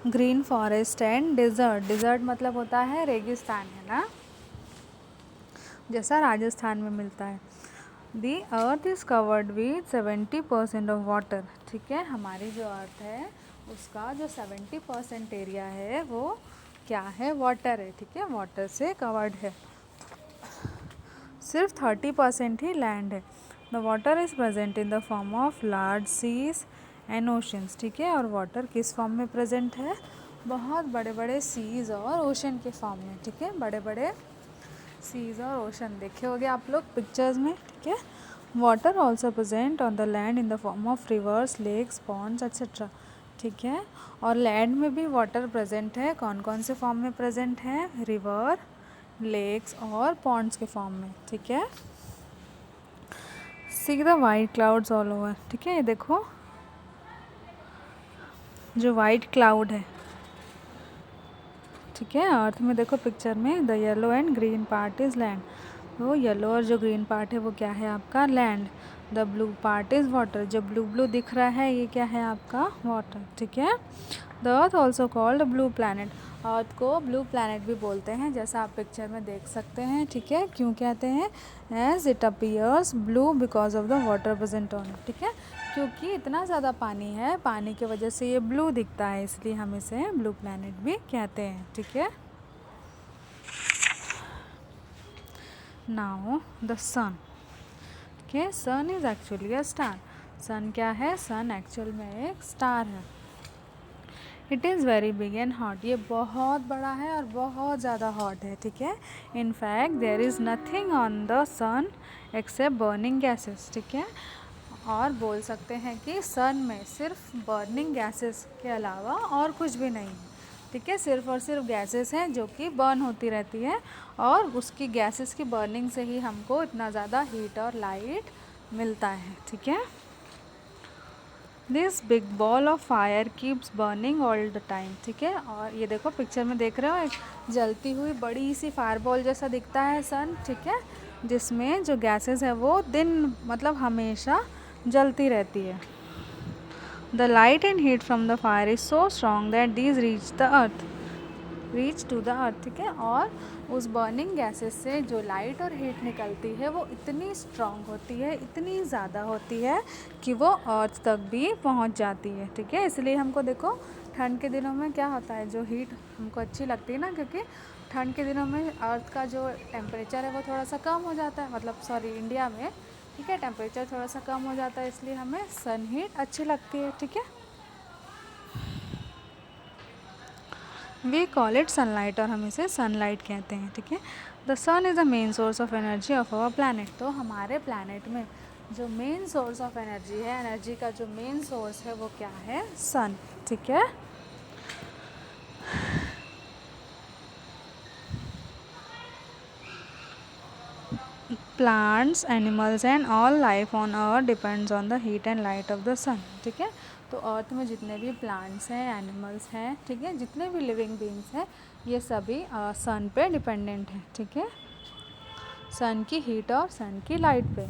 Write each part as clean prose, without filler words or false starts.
Green forest and desert. Desert मतलब होता है रेगिस्तान, है ना, जैसा राजस्थान में मिलता है। The earth is covered with 70% of water. ठीक है, हमारी जो अर्थ है उसका जो 70% एरिया है वो क्या है, वाटर है। ठीक है, वाटर से कवर्ड है। सिर्फ 30% ही लैंड है। The water is present in the form of large seas and oceans. ठीक है, और वाटर किस फॉर्म में प्रेजेंट है, बहुत बड़े बड़े सीज और ओशन के फॉर्म में। ठीक है, बड़े बड़े सीज और ओशन देखे होंगे आप लोग पिक्चर्स में। ठीक है, water also present on the land in the form of rivers, lakes, ponds etcetera. ठीक है, और लैंड में भी वाटर प्रेजेंट है। कौन कौन से फॉर्म में प्रेजेंट है, रिवर, लेक्स और पॉन्ड्स के फॉर्म में। ठीक है, see the white clouds all over. ठीक है, ये देखो जो वाइट क्लाउड है, ठीक है, अर्थ में देखो पिक्चर में, the yellow and green part is land. तो येलो और जो ग्रीन पार्ट है वो क्या है आपका, land. The blue part is water. जो ब्लू ब्लू दिख रहा है ये क्या है आपका, वाटर। ठीक है, the earth also called blue planet. Earth को ब्लू प्लानट भी बोलते हैं, जैसा आप पिक्चर में देख सकते हैं। ठीक है, क्यों कहते हैं, as it appears blue because of the water present on it. ठीक है, क्योंकि इतना ज़्यादा पानी है, पानी की वजह से ये ब्लू दिखता है, इसलिए हम इसे ब्लू प्लानट भी कहते हैं। ठीक है, now the sun. Okay, sun is actually a star. Sun क्या है, सन एक्चुअल में एक स्टार है। It is very big and hot. ये बहुत बड़ा है और बहुत ज़्यादा हॉट है। ठीक है, in fact there is nothing on the sun except burning gases. ठीक है, और बोल सकते हैं कि सन में सिर्फ बर्निंग गैसेस के अलावा और कुछ भी नहीं है। ठीक है, सिर्फ और सिर्फ गैसेस हैं जो कि बर्न होती रहती है, और उसकी गैसेस की बर्निंग से ही हमको इतना ज़्यादा हीट और लाइट मिलता है। ठीक है, this big ball of fire keeps burning all the time. ठीक है, और ये देखो पिक्चर में देख रहे हो एक जलती हुई बड़ी सी फायर बॉल जैसा दिखता है सन। ठीक है, जिसमें जो गैसेस है वो दिन मतलब हमेशा जलती रहती है। The light and heat from the fire is so strong that these reach to the earth. ठीक है, और उस बर्निंग गैसेस से जो लाइट और हीट निकलती है वो इतनी स्ट्रॉन्ग होती है, इतनी ज़्यादा होती है कि वो अर्थ तक भी पहुंच जाती है। ठीक है, इसलिए हमको देखो ठंड के दिनों में क्या होता है, जो हीट हमको अच्छी लगती है ना, क्योंकि ठंड के दिनों में अर्थ का जो टेम्परेचर है वो थोड़ा सा कम हो जाता है, मतलब सॉरी इंडिया में। ठीक है, टेम्परेचर थोड़ा सा कम हो जाता है, इसलिए हमें सन हीट अच्छी लगती है। ठीक है, वी कॉल इट सनलाइट, और हम इसे सनलाइट कहते हैं। ठीक है, the sun is the main source of energy of our planet. तो हमारे प्लानट में जो मेन सोर्स ऑफ एनर्जी है, एनर्जी का जो मेन सोर्स है वो क्या है, सन। ठीक है, plants, animals and all life on earth depends on the heat and light of the sun. ठीक है, तो अर्थ में जितने भी प्लांट्स हैं, एनिमल्स हैं, ठीक है, जितने भी लिविंग बींग्स हैं, ये सभी सन पे डिपेंडेंट हैं। ठीक है, सन की हीट और सन की लाइट पे।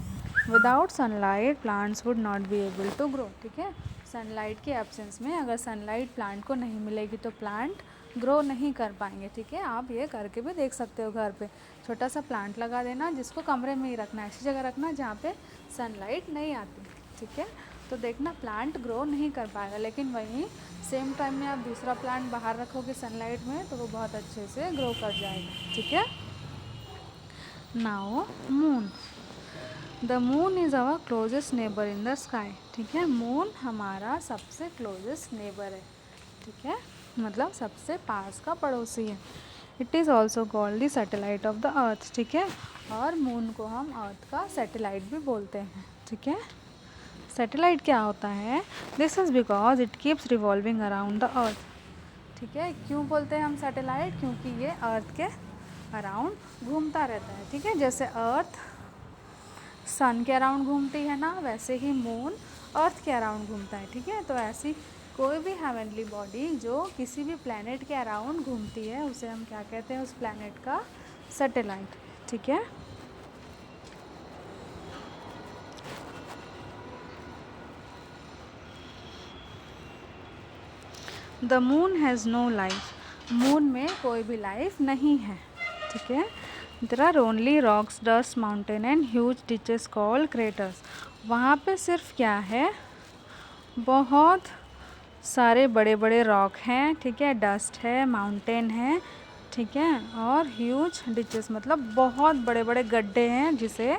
Without sunlight plants would not be able to grow. ठीक है, सनलाइट के एब्सेंस में अगर सनलाइट प्लांट को नहीं मिलेगी तो प्लांट ग्रो नहीं कर पाएंगे। ठीक है, आप ये करके भी देख सकते हो, घर पे छोटा सा प्लांट लगा देना, जिसको कमरे में ही रखना, ऐसी जगह रखना जहाँ पे सनलाइट नहीं आती। ठीक है, तो देखना प्लांट ग्रो नहीं कर पाएगा, लेकिन वहीं सेम टाइम में आप दूसरा प्लांट बाहर रखोगे सनलाइट में तो वो बहुत अच्छे से ग्रो कर जाएगा। ठीक है, now moon. The moon is our closest neighbour in the sky. ठीक है, मून हमारा सबसे क्लोजेस्ट नेबर है। ठीक है, मतलब सबसे पास का पड़ोसी है। It is also called the satellite of the earth. ठीक है, और मून को हम अर्थ का सैटेलाइट भी बोलते हैं। ठीक है, सैटेलाइट क्या होता है, this is because it keeps revolving around the earth. ठीक है, क्यों बोलते हैं हम सैटेलाइट, क्योंकि ये अर्थ के अराउंड घूमता रहता है। ठीक है, जैसे अर्थ सन के अराउंड घूमती है ना, वैसे ही मून अर्थ के अराउंड घूमता है। ठीक है, तो ऐसी कोई भी हेवनली बॉडी जो किसी भी प्लैनेट के अराउंड घूमती है उसे हम क्या कहते हैं, उस प्लैनेट का सैटेलाइट। ठीक है, the moon has no life, moon में कोई भी लाइफ नहीं है, ठीक है। There are only rocks, dust, mountain and huge ditches called craters, वहाँ पे सिर्फ क्या है, बहुत सारे बड़े बड़े रॉक हैं, ठीक है, डस्ट है, माउंटेन है, ठीक है, और ह्यूज डिचेस मतलब बहुत बड़े बड़े गड्ढे हैं जिसे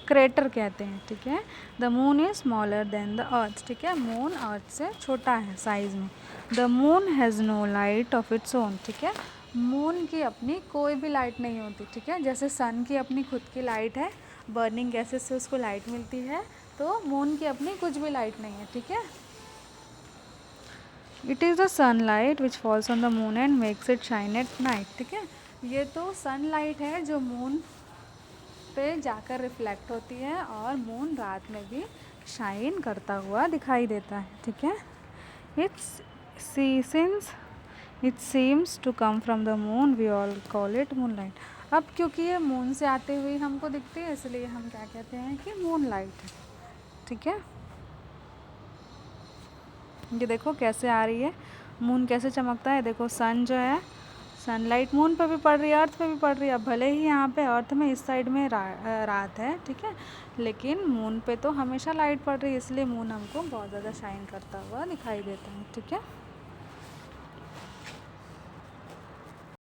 क्रेटर कहते हैं, ठीक है। The moon is smaller than the earth, ठीक है, मून अर्थ से छोटा है साइज में। The moon has no light of its own, ठीक है, मून की अपनी कोई भी लाइट नहीं होती, ठीक है। जैसे सन की अपनी खुद की लाइट है, बर्निंग गैसेस से उसको लाइट मिलती है, तो मून की अपनी कुछ भी लाइट नहीं है, ठीक है। It is the sunlight which falls on the moon and makes it shine at night, ठीक है, ये तो सनलाइट है जो मून पे जाकर रिफ्लेक्ट होती है और मून रात में भी शाइन करता हुआ दिखाई देता है, ठीक है। Since it seems to come from the moon we all call it moon light, अब क्योंकि ये मून से आते हुए हमको दिखती है इसलिए हम क्या कहते हैं कि मून लाइट है, ठीक है। ये देखो कैसे आ रही है, मून कैसे चमकता है, देखो सन जो है, सनलाइट मून पे भी पड़ रही है, अर्थ पे भी पड़ रही है। अब भले ही यहाँ पे अर्थ में इस साइड में रात है, ठीक है, लेकिन मून पे तो हमेशा लाइट पड़ रही है, इसलिए मून हमको बहुत ज़्यादा शाइन करता हुआ दिखाई देता है, ठीक है।